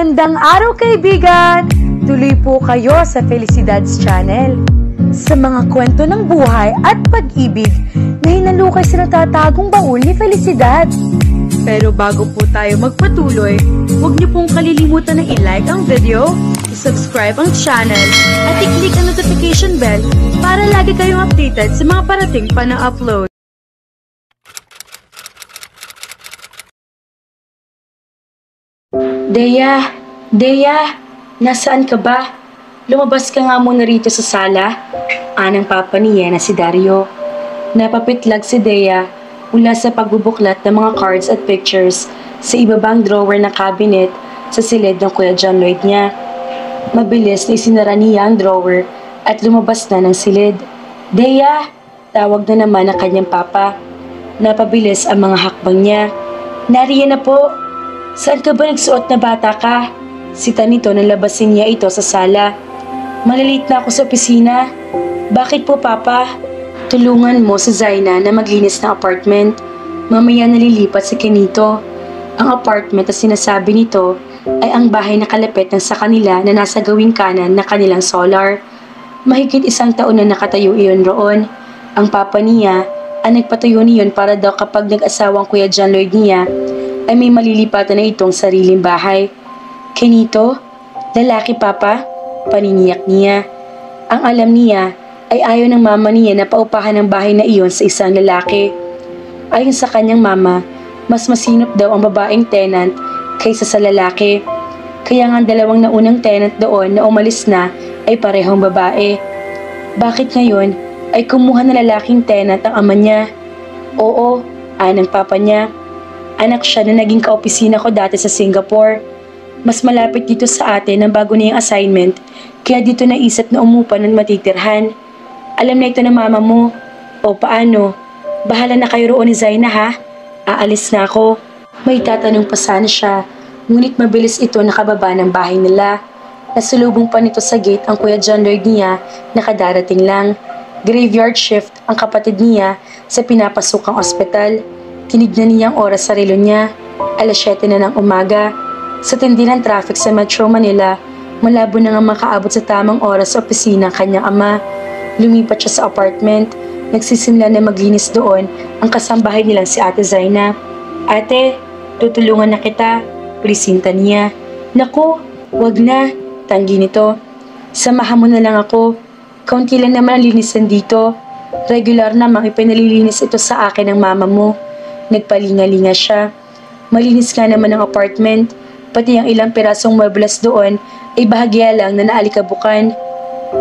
Magandang araw kaibigan! Tuloy po kayo sa Felicidad's Channel. Sa mga kwento ng buhay at pag-ibig na hinalukay sa natatagong baul ni Felicidad. Pero bago po tayo magpatuloy, huwag niyo pong kalilimutan na i-like ang video, i-subscribe ang channel, at i-click ang notification bell para lagi kayong updated sa mga parating pa na upload. Deya, nasaan ka ba? Lumabas ka nga muna rito sa sala. Anang papa niya na si Dario. Napapitlag si Deya mula sa pagbubuklat ng mga cards at pictures sa ibabang drawer ng cabinet sa silid ng Kuya John Lloyd niya. Mabilis na isinara niya ang drawer at lumabas na ng silid. Deya! Tawag na naman ang kanyang papa. Napabilis ang mga hakbang niya. Nariyan na po! Saan ka ba nagsuot na bata ka? Sita nito nang labasin niya ito sa sala. Malilate na ako sa opisina. Bakit po, Papa? Tulungan mo si Zaina na maglinis ng apartment. Mamaya nalilipat si Kenito. Ang apartment na sinasabi nito ay ang bahay na kalapit ng sa kanila na nasa gawing kanan na kanilang solar. Mahigit 1 taon na nakatayo iyon roon. Ang papa niya ang nagpatayo niyon para daw kapag nag-asawang Kuya John Lloyd niya ay may malilipatan na itong sariling bahay. Kenito, lalaki papa, paniniyak niya. Ang alam niya ay ayaw ng mama niya na paupahan ng bahay na iyon sa isang lalaki. Ayon sa kanyang mama, mas masinop daw ang babaeng tenant kaysa sa lalaki. Kaya nga ang 2 naunang tenant doon na umalis na ay parehong babae. Bakit ngayon ay kumuha ng lalaking tenant ang ama niya? Oo, anang papa niya. Anak siya na naging kaopisina ko dati sa Singapore. Mas malapit dito sa atin ang bago niyang assignment, kaya dito naisip na umupa ng matitirhan. Alam na ito ng mama mo. O paano? Bahala na kayo roon ni Zaina ha? Aalis na ako. May tatanong pa sana siya, ngunit mabilis ito nakababa ng bahay nila. Nasulubong pa nito sa gate ang Kuya John Lloyd niya na kadarating lang. Graveyard shift ang kapatid niya sa pinapasukang ospital. Tinignan niya ang oras sa relo niya. 7:00 na ng umaga. Sa tindi ng traffic sa Metro Manila, malabo na nga makaabot sa tamang oras sa opisina ang kanyang ama. Lumipat siya sa apartment. Nagsisimula na maglinis doon ang kasambahay nilang si Ate Zaina. Ate, tutulungan na kita. Prisinta niya. Naku, wag na. Tanggi nito. Samahan mo na lang ako. Kaunti lang naman ang linisan dito. Regular namang ipinalilinis ito sa akin ng mama mo. Nagpalinga-linga siya. Malinis nga naman ang apartment. Pati ang ilang pirasong muebles doon ay bahagya lang na naalikabukan.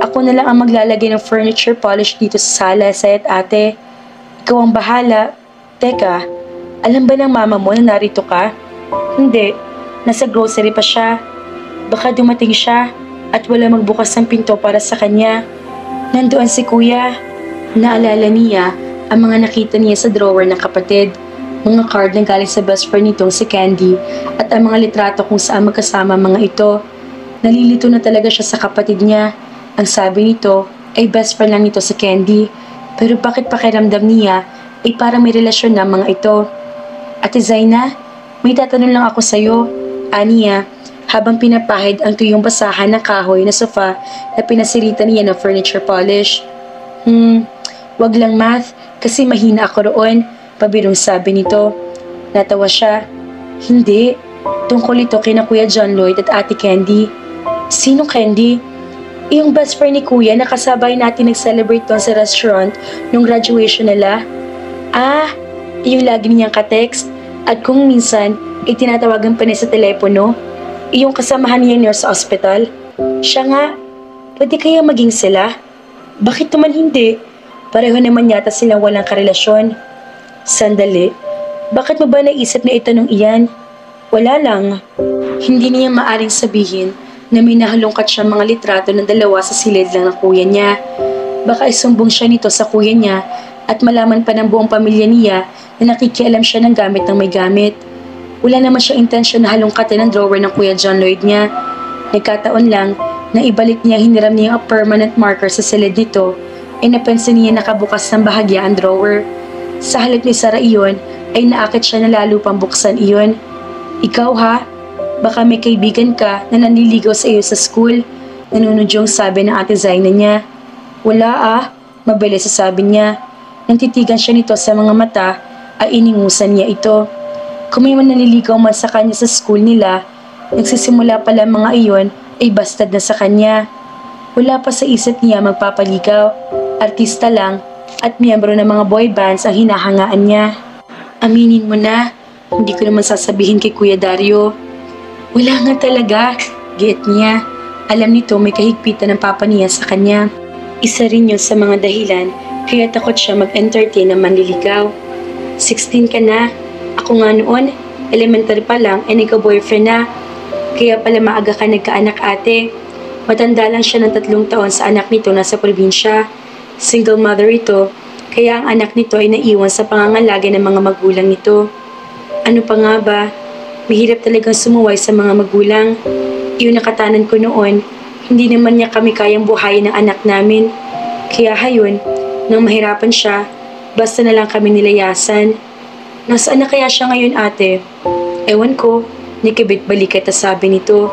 Ako na lang ang maglalagay ng furniture polish dito sa sala, saya't ate. Ikaw ang bahala. Teka, alam ba ng mama mo na narito ka? Hindi, nasa grocery pa siya. Baka dumating siya at wala magbukas ng pinto para sa kanya. Nandoon si kuya. Naalala niya ang mga nakita niya sa drawer ng kapatid. Mga card na galing sa best friend nitong si Candy at ang mga litrato kung saan magkasama mga ito. Nalilito na talaga siya sa kapatid niya. Ang sabi nito ay best friend lang nito si Candy. Pero bakit pakiramdam niya ay parang may relasyon na mga ito? Ate Zaina, may tatanong lang ako sa'yo. Aniya, habang pinapahid ang tuyong basahan ng kahoy na sofa na pinasiritan niya ng furniture polish. Wag lang math kasi mahina ako roon. Pabirong sabi nito. Natawa siya. Hindi. Tungkol ito kina Kuya John Lloyd at Ate Candy. Sino Candy? Yung best friend ni Kuya na kasabay natin nag-celebrate doon sa restaurant nung graduation nila. Yung lagi niyang ka-text at kung minsan itinatawagan pa niya sa telepono. Yung kasamahan niya nurse sa ospital. Siya nga. Pwede kaya maging sila? Bakit naman hindi? Pareho naman yata silang walang karelasyon. Sandali, bakit mo ba naisip na itanong iyan? Wala lang. Hindi niya maaring sabihin na may nahalungkat siyang mga litrato ng 2 sa silid lang ng kuya niya. Baka isumbong siya nito sa kuya niya at malaman pa ng buong pamilya niya na nakikialam siya ng gamit ng may gamit. Wala naman siyang intensyon na halungkatin ang drawer ng Kuya John Lloyd niya. Nagkataon lang na ibalik niya hiniram niya ang permanent marker sa silid nito ay napansin niya nakabukas ng bahagya ang drawer. Sa halip ni Sara iyon ay naakit siya na lalo pang buksan iyon. Ikaw ha? Baka may kaibigan ka na nanliligaw sa iyo sa school. Nanunudyong sabi ng ate Zaina niya. Wala ah, mabilis sabi niya. Nang titigan siya nito sa mga mata, ay iningusan niya ito. Kung may nanliligaw man sa kanya sa school nila, nagsisimula pala mga iyon ay bastard na sa kanya. Wala pa sa isip niya magpapaligaw. Artista lang at miyembro ng mga boy bands ang hinahangaan niya. Aminin mo na, hindi ko naman sasabihin kay Kuya Dario. Wala nga talaga, giit niya. Alam nito may kahigpitan ng papa niya sa kanya. Isa rin yun sa mga dahilan kaya takot siya mag-entertain ng manliligaw. 16 ka na, ako nga noon, elementary pa lang ay nagka-boyfriend na. Kaya pala maaga ka nagkaanak ate. Matanda lang siya ng 3 taon sa anak nito nasa probinsya. Single mother ito, kaya ang anak nito ay naiwan sa pangangalaga ng mga magulang nito. Ano pa nga ba? Mahirap talagang sumuway sa mga magulang. Iyon nakatanan ko noon, hindi naman niya kami kayang buhayin ng anak namin. Kaya hayon, nang mahirapan siya, basta na lang kami nilayasan. Nasaan na kaya siya ngayon ate? Ewan ko, nikibit-balikat na sabi nito.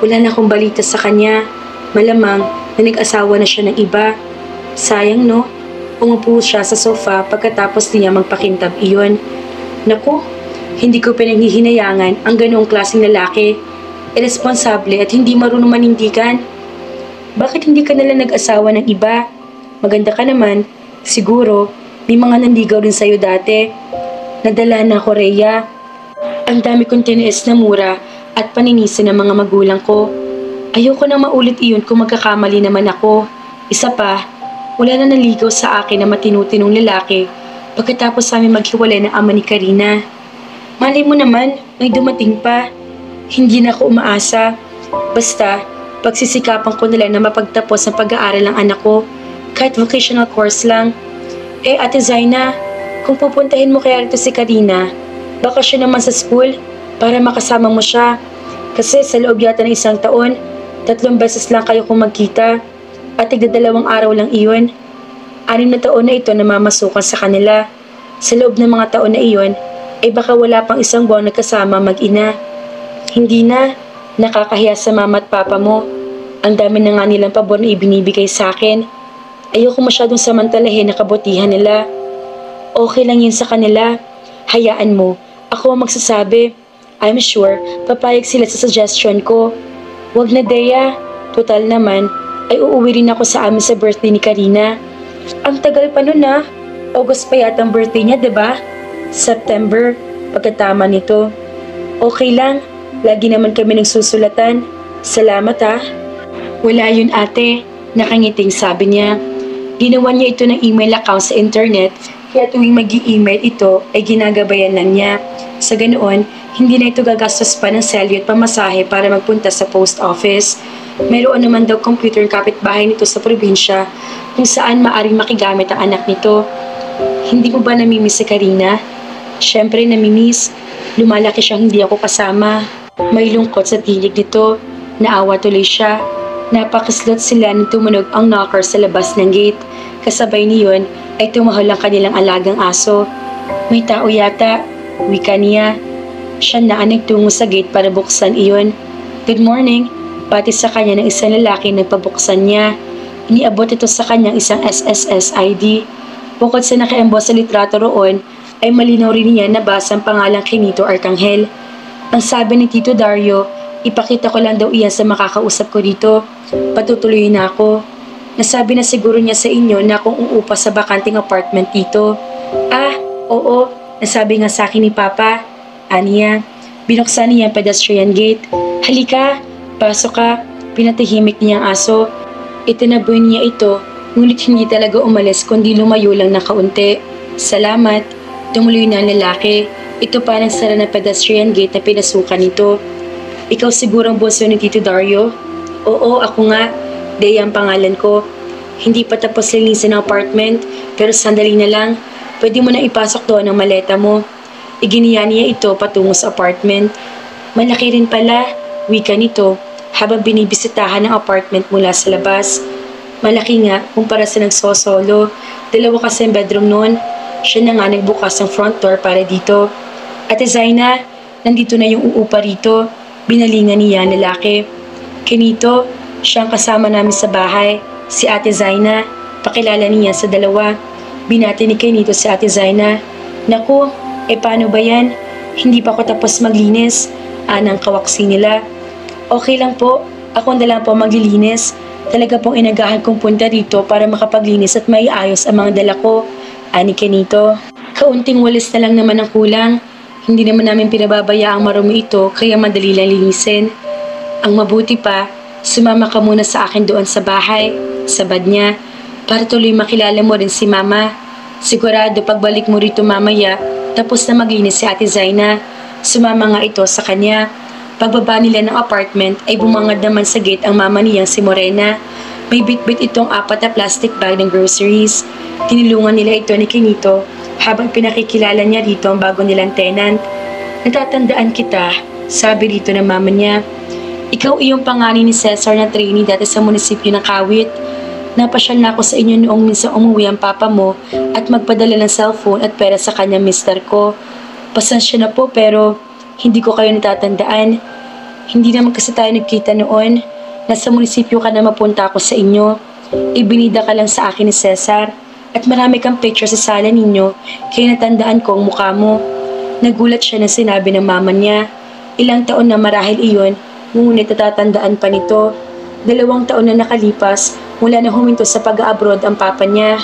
Wala na akong balita sa kanya. Malamang na nag-asawa na siya ng iba. Sayang no? Umupo siya sa sofa pagkatapos niya magpakintab iyon. Naku, hindi ko pinaghihinayangan ang ganoong klaseng lalaki. Irresponsable at hindi marunong manindigan. Bakit hindi ka nalang nag-asawa ng iba? Maganda ka naman. Siguro, may mga nandigaw rin sa'yo dati. Nadala na ako, Rhea. Ang dami kong tiniis na mura at paninisin ng mga magulang ko. Ayoko na maulit iyon kung magkakamali naman ako. Isa pa, wala na naligaw sa akin na matinutinong lalaki pagkatapos sa amin maghiwalay ng ama ni Karina. Malay mo naman, may dumating pa. Hindi na ako umaasa. Basta, pagsisikapan ko na lang na mapagtapos ang pag-aaral ng anak ko, kahit vocational course lang. Ate Zaina, kung pupuntahin mo kaya rito si Karina, baka siya naman sa school para makasama mo siya. Kasi sa loob yata ng 1 taon, 3 beses lang kayo kung magkita. At tigda-2 araw lang iyon. 6 na taon na ito na mamasukan sa kanila. Sa loob ng mga taon na iyon, ay baka wala pang 1 buwan nagkasama mag-ina. Hindi na, nakakahiya sa mama at papa mo. Ang dami na nga nilang pabor na ibinibigay sa akin. Ayoko masyadong samantalahin na kabutihan nila. Okay lang yun sa kanila. Hayaan mo, ako ang magsasabi. I'm sure, papayag sila sa suggestion ko. Wag na Dea, total naman, ay uuwi rin ako sa amin sa birthday ni Karina. Ang tagal pa nun ah. August pa yata ang birthday niya, diba? September, pagkatama nito. Okay lang, lagi naman kami nagsusulatan. Salamat ah. Wala yun ate, nakangiting sabi niya. Ginawa niya ito ng email account sa internet, kaya tuwing mag-i-email ito ay ginagabayan lang niya. Sa ganoon, hindi na ito gagastos pa ng selyo at pamasahe para magpunta sa post office. Mayroon naman daw computer kapitbahay nito sa probinsya kung saan maaring makigamit ang anak nito. Hindi mo ba namimiss si Karina? Siyempre namimiss. Lumalaki siyang hindi ako kasama. May lungkot sa tinig nito. Naawa tuloy siya. Napakislot sila nang tumunog ang knocker sa labas ng gate. Kasabay niyon ay tumahol ang kanilang alagang aso. May tao yata, wika niya. Siya na ang nagtungo sa gate para buksan iyon. Good morning. Pati sa kanya ng isang lalaki nagpabuksan niya. Iniabot ito sa kanyang isang SSS ID. Bukod sa naka-emboss sa litrato roon, ay malinaw rin niya nabasa ang pangalang Kinito Arcangel. Ang sabi ni Tito Dario, ipakita ko lang daw iyan sa makakausap ko dito. Patutuloy na ako. Nasabi na siguro niya sa inyo na kung uupa sa bakanting apartment dito. Ah, oo, nasabi nga sa akin ni Papa. Aniya, binuksan niya ang pedestrian gate. Halika, pasok ka. Pinatahimik niya ang aso. Itinaboy niya ito, ngunit hindi talaga umalis kundi lumayo lang na kaunti. Salamat. Tumuloy na ang lalaki. Ito pa ng sara na pedestrian gate na pinasukan nito. Ikaw sigurang bunso ni Tito Dario? Oo, ako nga. Dea ang pangalan ko. Hindi pa tapos linisin ang apartment, pero sandali na lang. Pwede mo na ipasok doon ang maleta mo. Iginiya niya ito patungo sa apartment. Malaki rin pala, wika nito, habang binibisitahan ang apartment mula sa labas. Malaki nga kumpara sa nagsosolo. 2 kasi ang bedroom noon. Siya na nga nagbukas ng front door para dito. Ate Zaina, nandito na yung uupa rito. Binalingan niya ang lalaki. Kenito, siyang kasama namin sa bahay, si Ate Zaina. Pakilala niya sa dalawa. Binati ni Kenito si Ate Zaina. Naku, paano ba yan? Hindi pa ako tapos maglinis. Anang kawaksi nila. Okay lang po, ako na lang po maglilinis. Talaga pong inagahan kong punta dito para makapaglinis at maiayos ang mga dala ko. Ani Kenito. Kaunting walis na lang naman ang kulang. Hindi naman namin pinababayaang marumi ito kaya madali lang linisin. Ang mabuti pa, sumama ka muna sa akin doon sa bahay, sabad niya, para tuloy makilala mo rin si Mama. Sigurado pagbalik mo rito mamaya, tapos na maglinis si Ate Zaina. Sumama nga ito sa kanya. Pagbaba nila ng apartment ay bumangad naman sa gate ang mama niyang si Morena. May bitbit itong 4 na plastic bag ng groceries. Tinulungan nila ito ni Kenito habang pinakikilala niya rito ang bago nilang tenant. Natatandaan kita, sabi rito ng mama niya. Ikaw iyong pangalan ni Cesar na trainee dati sa munisipyo ng Kawit. Napasyal na ako sa inyo noong minsan umuwi ang papa mo at magpadala ng cellphone at pera sa kanya mister ko. Pasensya na po pero hindi ko kayo natatandaan. Hindi naman kasi tayo nagkita noon. Nasa munisipyo ka na mapunta ako sa inyo. Ibinida ka lang sa akin ni Cesar. At marami kang picture sa sala ninyo, kaya natandaan ko ang mukha mo. Nagulat siya na sinabi ng mama niya. Ilang taon na marahil iyon, ngunit natatandaan pa nito. 2 taon na nakalipas, mula na huminto sa pag-abroad ang papa niya.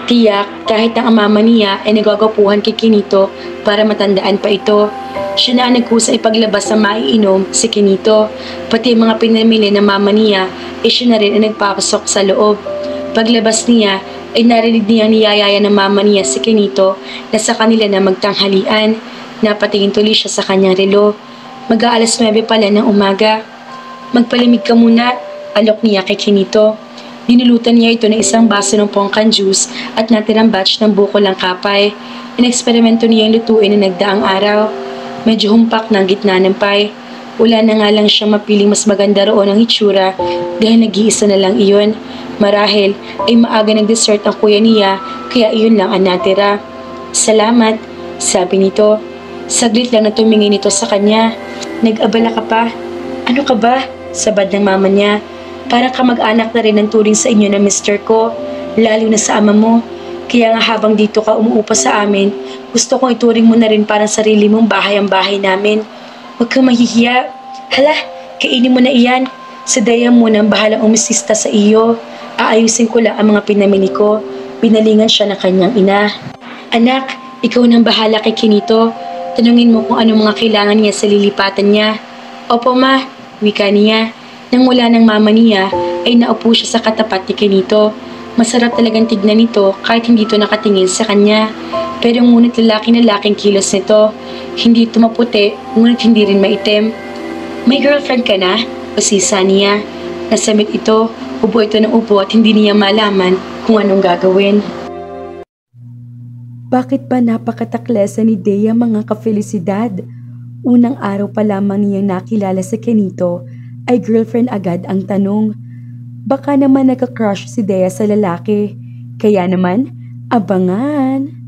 Tiyak, kahit ang mama niya ay nagagapuhan kay Kenito para matandaan pa ito. Siya na ang nagkusa ipaglabas ng maiinom si Kenito. Pati mga pinamili ng mama niya, siya na rin ang nagpapasok sa loob. Paglabas niya, ay narinig niyang niyayaya ng mama niya si Kenito na sa kanila na magtanghalian. Napatingin tuloy siya sa kanyang relo. Mag-aalas 9 pala ng umaga. Magpalimig ka muna, alok niya kay Kenito. Dinulutan niya ito ng isang baso ng pongkan juice at natirang batch ng buko lang kapay. Ineksperimento niya yung lutuin na nagdaang araw. Medyo humpak ng gitna ng pie. Wala na nga lang siyang mapiling mas maganda roon ang itsura dahil nag-iisa na lang iyon. Marahil ay maaga nag-dessert ang kuya niya kaya iyon lang ang natira. Salamat, sabi nito. Saglit lang na tumingin ito sa kanya. Nag-abala ka pa? Ano ka ba? Sabad ng mama niya. Parang kamag-anak na rin ang turing sa inyo na mister ko, lalo na sa ama mo. Kaya nga habang dito ka umuupa sa amin, gusto kong ituring mo na rin parang sarili mong bahay ang bahay namin. Huwag kang mahihiya. Hala, kainin mo na iyan. Sa daya mo nang bahalang umisista sa iyo. Aayusin ko lang ang mga pinamili ko. Binalingan siya ng kanyang ina. Anak, ikaw nang bahala kay Kenito. Tanungin mo kung ano mga kailangan niya sa lilipatan niya. Opo ma, wika niya. Nang wala ng mama niya, ay naupo siya sa katapat ni Kenito. Masarap talagang tignan nito kahit hindi ito nakatingin sa kanya. Pero ngunit lalaki na laking kilos nito. Hindi ito maputi, ngunit hindi rin maitim. May girlfriend ka na? Usisa niya. Nasamit ito, upo ito ng upo at hindi niya malaman kung anong gagawin. Bakit ba napakataklesa ni Dea mga ka-felisidad? Unang araw pa lamang niyang nakilala si Kenito ay girlfriend agad ang tanong. Baka naman nagka-crush si Dea sa lalaki. Kaya naman, abangan!